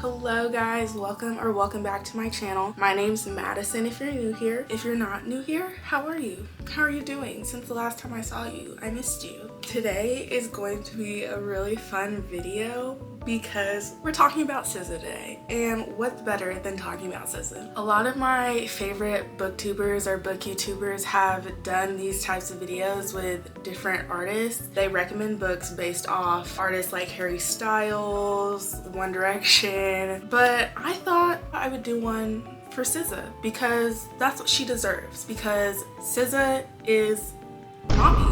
Hello guys, welcome back to my channel. My name's Madison if you're new here. If you're not new here, how are you? How are you doing? Since the last time I saw you, I missed you. Today is going to be a really fun video because we're talking about SZA today, and what's better than talking about SZA? A lot of my favorite booktubers or book YouTubers have done these types of videos with different artists. They recommend books based off artists like Harry Styles, One Direction, but I thought I would do one for SZA because that's what she deserves, because SZA is mommy,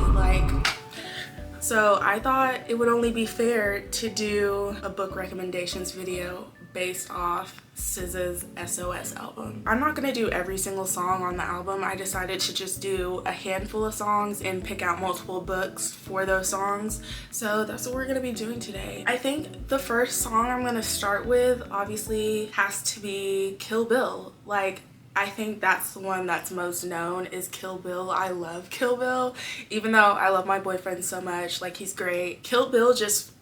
so I thought it would only be fair to do a book recommendations video based off SZA's SOS album. I'm not gonna do every single song on the album. I decided to just do a handful of songs and pick out multiple books for those songs. So that's what we're gonna be doing today. I think the first song I'm gonna start with obviously has to be Kill Bill. I think that's the one that's most known is Kill Bill. I love Kill Bill. Even though I love my boyfriend so much, he's great. Kill Bill just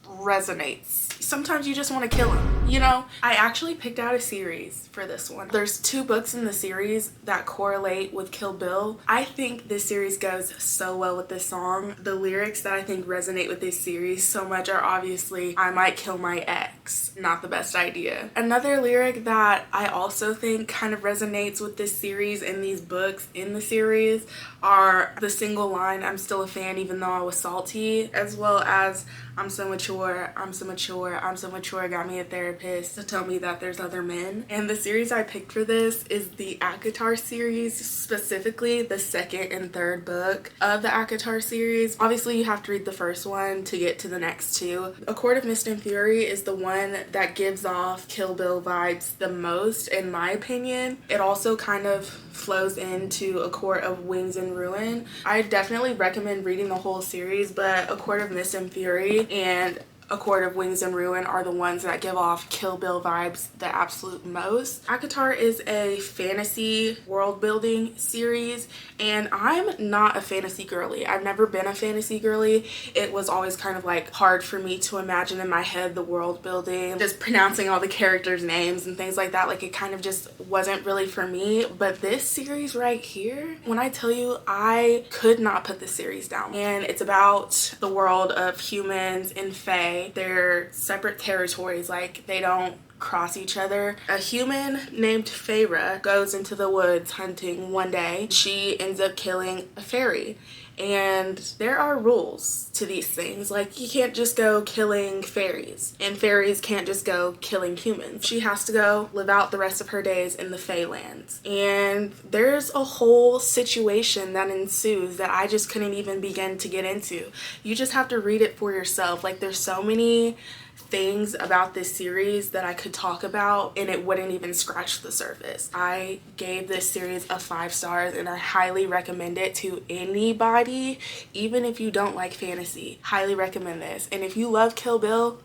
resonates. Sometimes you just want to kill him, you know? I actually picked out a series for this one. There's 2 books in the series that correlate with Kill Bill. I think this series goes so well with this song. The lyrics that I think resonate with this series so much are obviously I might kill my ex. Not the best idea. Another lyric that I also think kind of resonates with this series and these books in the series are the single line, I'm still a fan even though I was salty, as well as I'm so mature, I'm so mature, I'm so mature, got me a therapist to tell me that there's other men. And the series I picked for this is the ACOTAR series, specifically the 2nd and 3rd book of the ACOTAR series. Obviously you have to read the first one to get to the next 2. A Court of Mist and Fury is the one that gives off Kill Bill vibes the most in my opinion. It also kind of flows into A Court of Wings and Ruin. I definitely recommend reading the whole series, but A Court of Mist and Fury and A Court of Wings and Ruin are the ones that give off Kill Bill vibes the absolute most. ACOTAR is a fantasy world building series, and I'm not a fantasy girly. I've never been a fantasy girly. It was always kind of hard for me to imagine in my head the world building, just pronouncing all the characters' names and things like that. It kind of just wasn't really for me. But this series right here, when I tell you, I could not put this series down. And it's about the world of humans and fae. They're separate territories, they don't cross each other. A human named Feyre goes into the woods hunting one day. She ends up killing a fairy. And there are rules to these things. You can't just go killing fairies, and fairies can't just go killing humans. She has to go live out the rest of her days in the Feylands. And there's a whole situation that ensues that I just couldn't even begin to get into. You just have to read it for yourself. There's so many things about this series that I could talk about and it wouldn't even scratch the surface. I gave this series a 5 stars and I highly recommend it to anybody, even if you don't like fantasy. Highly recommend this. And if you love Kill Bill,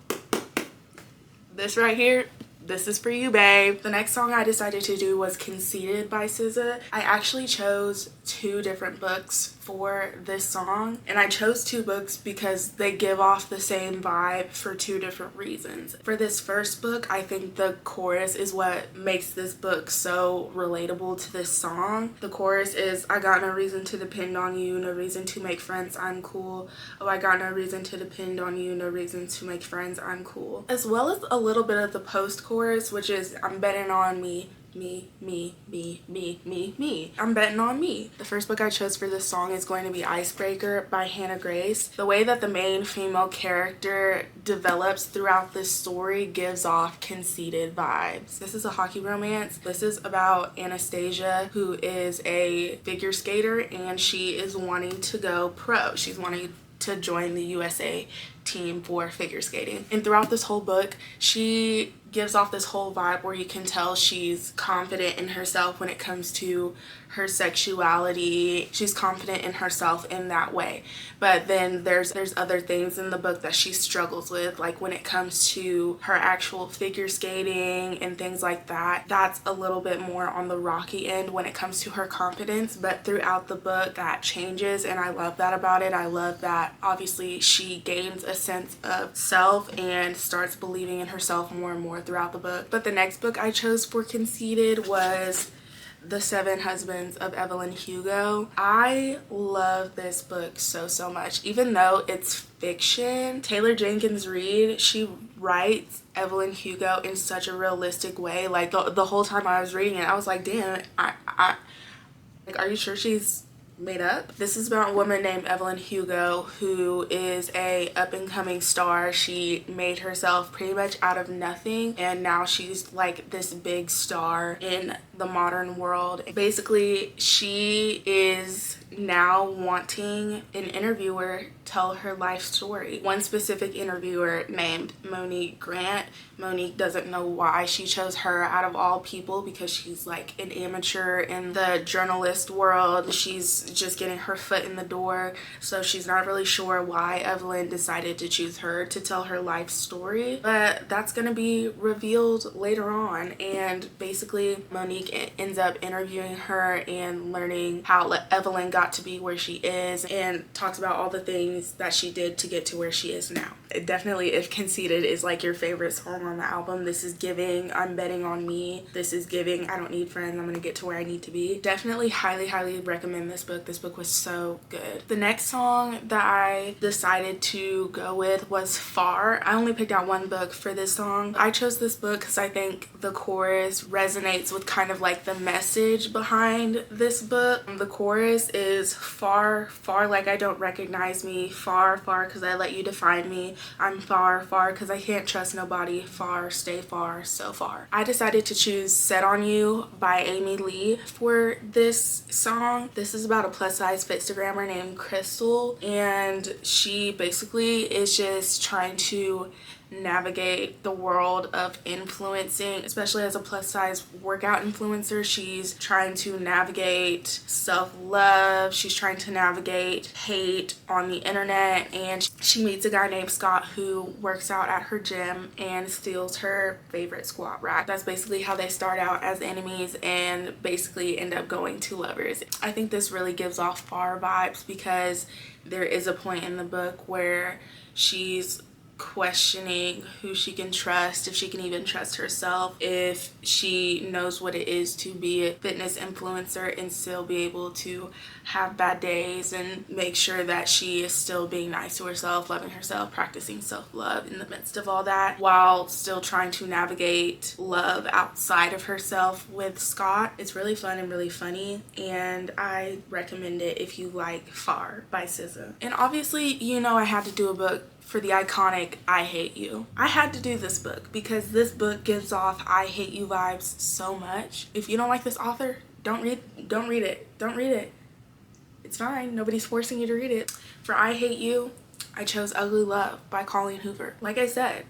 this right here, this is for you, babe. The next song I decided to do was Conceited by SZA. I actually chose 2 different books for this song, and I chose 2 books because they give off the same vibe for 2 different reasons. For this first book, I think the chorus is what makes this book so relatable to this song. The chorus is, I got no reason to depend on you, no reason to make friends, I'm cool. Oh, I got no reason to depend on you, no reason to make friends, I'm cool. As well as a little bit of the post chorus, which is, I'm betting on me. Me. I'm betting on me. The first book I chose for this song is going to be Icebreaker by Hannah Grace. The way that the main female character develops throughout this story gives off conceited vibes. This is a hockey romance. This is about Anastasia, who is a figure skater, and she is wanting to go pro. She's wanting to join the USA team for figure skating. And throughout this whole book, she gives off this whole vibe where you can tell she's confident in herself when it comes to her sexuality. She's confident in herself in that way. But then there's other things in the book that she struggles with, like when it comes to her actual figure skating and things like that. That's a little bit more on the rocky end when it comes to her confidence, but throughout the book that changes, and I love that about it. I love that obviously she gains a sense of self and starts believing in herself more and more throughout the book. But the next book I chose for Conceited was The Seven Husbands of Evelyn Hugo. I love this book so much. Even though it's fiction, Taylor Jenkins Reid, she writes Evelyn Hugo in such a realistic way. Like the whole time I was reading it, I was like, damn, like, are you sure she's made up? This is about a woman named Evelyn Hugo who is a up-and-coming star. She made herself pretty much out of nothing, and now she's like this big star in the modern world. Basically, she is now wanting an interviewer tell her life story. One specific interviewer named Monique Grant. Monique doesn't know why she chose her out of all people, because she's like an amateur in the journalist world. She's just getting her foot in the door, so she's not really sure why Evelyn decided to choose her to tell her life story, but that's gonna be revealed later on. And basically Monique ends up interviewing her and learning how Evelyn got to be where she is, and talks about all the things that she did to get to where she is now. Definitely, if Conceited is like your favorite song on the album, this is giving I'm Betting on Me. This is giving I don't need friends, I'm gonna get to where I need to be. Definitely highly recommend this book. This book was so good. The next song that I decided to go with was Far. I only picked out one book for this song. I chose this book because I think the chorus resonates with kind of like the message behind this book. The chorus is far like I don't recognize me, far because I let you define me, I'm far because I can't trust nobody, far, stay far, so far. I decided to choose Set on You by Amy Lee for this song. This is about a plus size Fitstagrammer named Crystal, and she basically is just trying to navigate the world of influencing, especially as a plus size workout influencer. She's trying to navigate self-love, she's trying to navigate hate on the internet, and she meets a guy named Scott who works out at her gym and steals her favorite squat rack. That's basically how they start out as enemies and basically end up going to lovers. I think this really gives off Far vibes, because there is a point in the book where she's questioning who she can trust, if she can even trust herself, if she knows what it is to be a fitness influencer and still be able to have bad days, and make sure that she is still being nice to herself, loving herself, practicing self-love in the midst of all that, while still trying to navigate love outside of herself with Scott. It's really fun and really funny, and I recommend it if you like Far by SZA. And obviously, you know, I had to do a book for the iconic I Hate You. I had to do this book because this book gives off I Hate You vibes so much. If you don't like this author, don't read it. It's fine. Nobody's forcing you to read it. For I Hate You, I chose Ugly Love by Colleen Hoover. Like I said,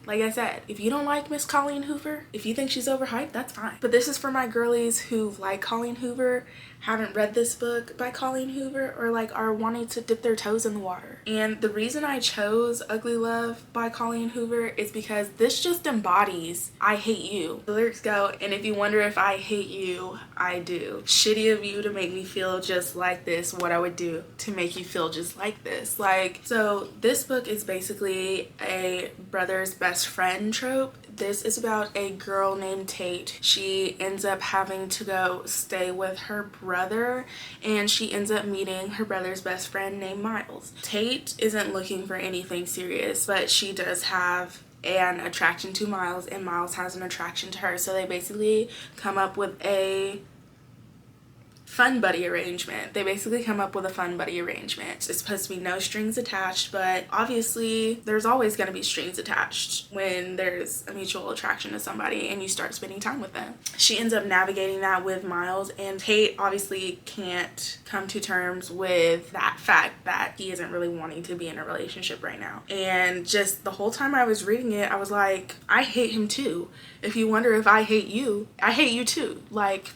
if you don't like Miss Colleen Hoover, if you think she's overhyped, that's fine. But this is for my girlies who like Colleen Hoover, haven't read this book by Colleen Hoover, or like are wanting to dip their toes in the water. And the reason I chose Ugly Love by Colleen Hoover is because this just embodies I hate you. The lyrics go, and if you wonder if I hate you, I do. Shitty of you to make me feel just like this, what I would do to make you feel just like this. Like, so this book is basically a brother's best friend trope. This is about a girl named Tate. She ends up having to go stay with her brother, and she ends up meeting her brother's best friend named Miles. Tate isn't looking for anything serious, but she does have an attraction to Miles, and Miles has an attraction to her. So they basically come up with a fun buddy arrangement. It's supposed to be no strings attached, but obviously there's always going to be strings attached when there's a mutual attraction to somebody and you start spending time with them. She ends up navigating that with Miles, and Tate obviously can't come to terms with that fact that he isn't really wanting to be in a relationship right now. And just the whole time I was reading it, I was like, I hate him too. If you wonder if I hate you too. Like,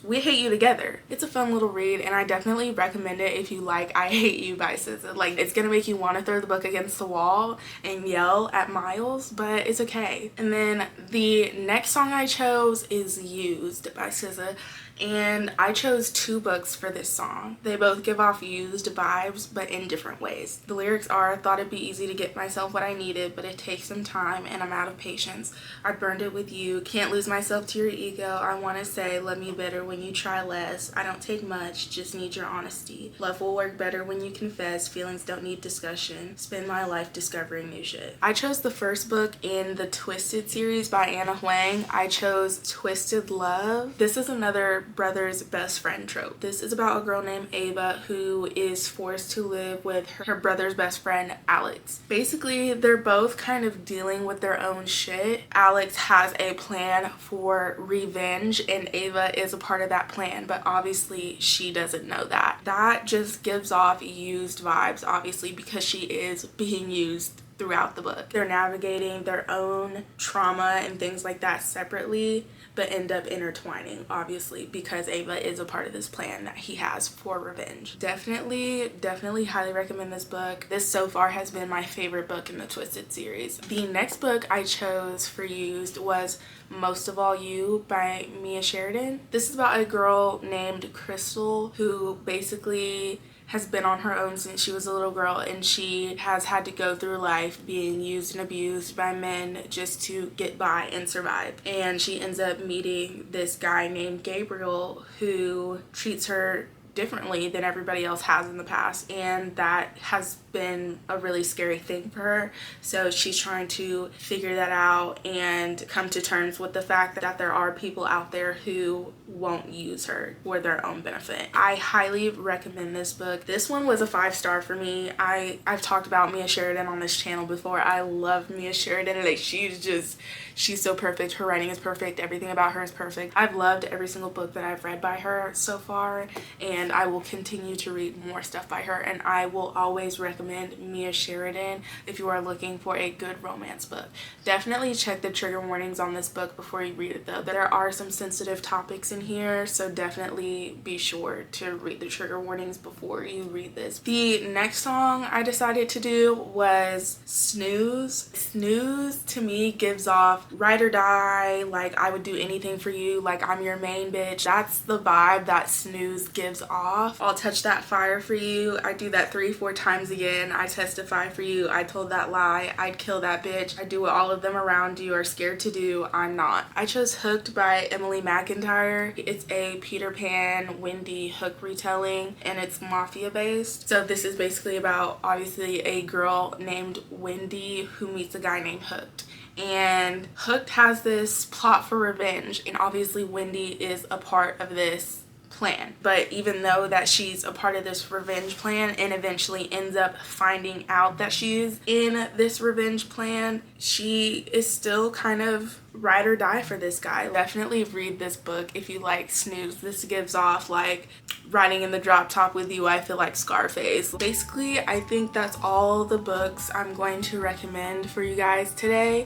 we hate you together. It's a fun little read, and I definitely recommend it if you like I Hate You by SZA. Like, it's gonna make you want to throw the book against the wall and yell at Miles, but it's okay. And then the next song I chose is Used by SZA. and I chose two books for this song. They both give off used vibes, but in different ways. The lyrics are, thought it'd be easy to get myself what I needed, but it takes some time and I'm out of patience. I burned it with you, can't lose myself to your ego. I want to say, love me better when you try less. I don't take much, just need your honesty. Love will work better when you confess, feelings don't need discussion. Spend my life discovering new shit. I chose the first book in the Twisted series by Anna Huang. I chose Twisted Love. This is another brother's best friend trope. This is about a girl named Ava who is forced to live with her brother's best friend Alex. Basically, they're both kind of dealing with their own shit. Alex has a plan for revenge and Ava is a part of that plan, but obviously she doesn't know that. That just gives off used vibes, obviously, because she is being used throughout the book. They're navigating their own trauma and things like that separately, but end up intertwining, obviously, because Ava is a part of this plan that he has for revenge. Definitely highly recommend this book. This so far has been my favorite book in the Twisted series. The next book I chose for used was Most of All You by Mia Sheridan. This is about a girl named Crystal who basically has been on her own since she was a little girl, and she has had to go through life being used and abused by men just to get by and survive. And she ends up meeting this guy named Gabriel who treats her differently than everybody else has in the past, and that has been a really scary thing for her. So she's trying to figure that out and come to terms with the fact that there are people out there who won't use her for their own benefit. I highly recommend this book. This one was a 5-star for me. I've talked about Mia Sheridan on this channel before. I love Mia Sheridan. Like, she's so perfect. Her writing is perfect. Everything about her is perfect. I've loved every single book that I've read by her so far, and I will continue to read more stuff by her, and I will always recommend Mia Sheridan if you are looking for a good romance book. Definitely check the trigger warnings on this book before you read it though. There are some sensitive topics in here, so definitely be sure to read the trigger warnings before you read this. The next song I decided to do was Snooze. Snooze to me gives off ride or die, like I would do anything for you, like I'm your main bitch. That's the vibe that Snooze gives off. I'll touch that fire for you. I do that 3-4 times again. I testify for you. I told that lie. I'd kill that bitch. I do what all of them around you are scared to do. I'm not. I chose Hooked by Emily McIntyre. It's a Peter Pan Wendy Hook retelling, and it's mafia based. So this is basically about obviously a girl named Wendy who meets a guy named Hooked. And Hooked has this plot for revenge, and obviously Wendy is a part of this plan. But even though that she's a part of this revenge plan and eventually ends up finding out that she's in this revenge plan, she is still kind of ride or die for this guy. Definitely read this book if you like Snooze. This gives off like riding in the drop top with you, I feel like Scarface. Basically, I think that's all the books I'm going to recommend for you guys today.